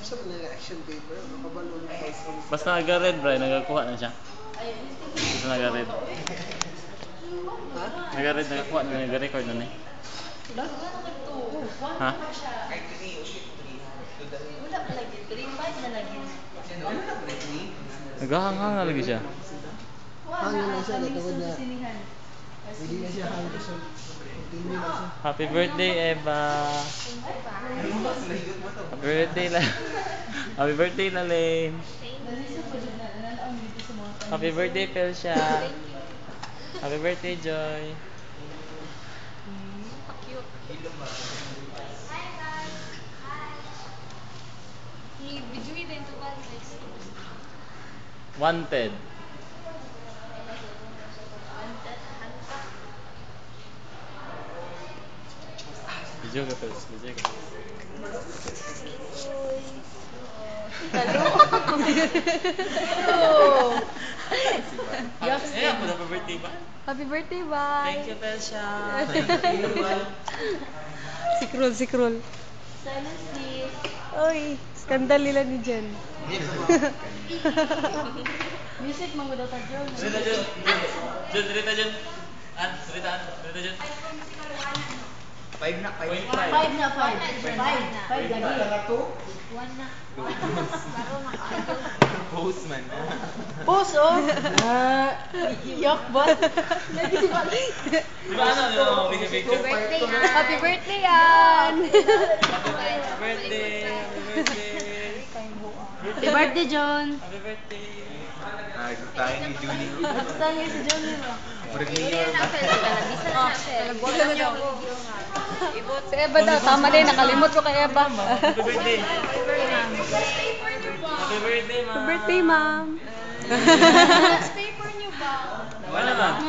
Sa action paper, makabalo na kayo. Basta naga-red, bro, nagakuha na siya. Basta naga-red. Ha? Naga-red, nagakuha na, nag-record na eh. Wala? Ha? Wala pa lagi. 3-5 na lagi. Naghahang-hang na lagi siya. Hangin na siya, natawad na. Hindi na siya hangin siya. Continue na siya. Happy birthday, Eva! Happy birthday, Happy birthday, Lalaine! Happy birthday, Pelsia! Happy birthday, Joy! Cute. Hi guys! Hi! Video din to guys. Wanted! Video ka, Pels. Video ka. Hello! Happy birthday ba? Happy birthday, bye! Thank you, Pelsia! Si Krul. Silence please. Oy, skandal nila ni Jen. Music, mga daw tayo. Cerita, Jun! Jun, cerita, Jun! Cerita, Jun! 5 na, 5. 5 na, 5. 5 lagi. 1 na. Postman. Post, oh. Yok ba? Diba ano? Picture? Birthday, Happy birthday, Ann. Happy birthday! Happy birthday! Happy birthday, John. Happy birthday! Tayo ni Julie. Saan nga si John, ba? Si Eva daw, tama din, nakalimot ko kay Eva. Happy birthday! Happy birthday, ma'am! Happy birthday, ma'am. Paper niyo ba? Wala ba?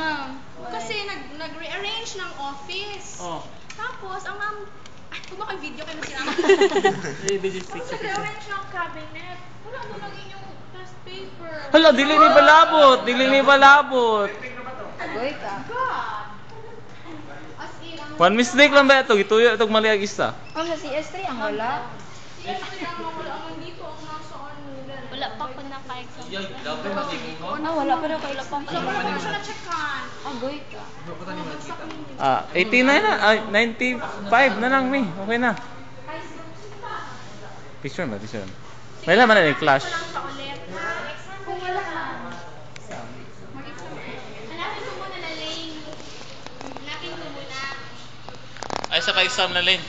Kasi nag-rearrange ng office. Oh. Tapos, ang ma'am, ay, kung baka video kayo na sinama. Tapos nag-rearrange ng cabinet. Wala mo lang inyong test paper. Hala, dili ni balabot! Dili ni balabot! Agoy ka. God! As in, ang One mistake lang ba ito? Ituyo itong mali ang isa. Ang sa CS3, ang wala. seriously lang mga wala ang nandito ang nasa ano nila. Wala pa ko naka-exam. Wala pa daw kayo lapang. Wala ko na siya na-checkan. Agoy ka. 89 na. 95 na lang, mi. Okay na. Picture ba? Picture. May laman na yung flash. Lang siya ulit. Kung wala ka. Hanapin ko muna na lane. Hanapin ko muna. Ay, sa ka-exam na lane.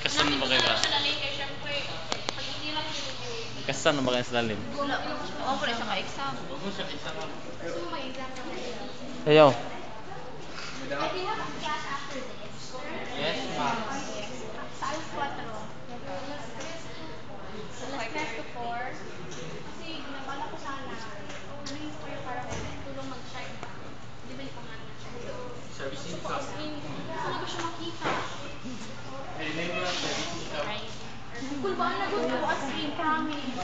Kasan na ba kayo ba? Siya na lane kaya syempre. Pag hindi lang yun. Kasan na ba kayo sa lane? Wala siya ka-exam. Huwag siya exam. Gusto mo may exam ka na. Ayaw. I do have a class after this. Yes, ma'am. Sa alas 4. Alas 3 to 4. Kasi nabala ko sana. Ano yung kayo para tulong mag-check. Di ba yung pangalan na check? Servicing So, as in, saan ko siya makita? Cool ba? Nagot ko as in, promise.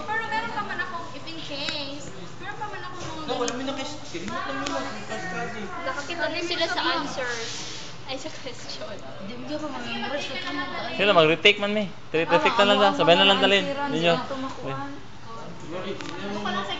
Pero meron pa man akong, if in case, meron pa man akong mga Nakakita din sila sa answers. Ay, sa question. Hindi mo ka mamembers. Sila, mag-retake man, mi. Retake na lang da. Sabay na lang dalhin. Ninyo. Doon ko lang sa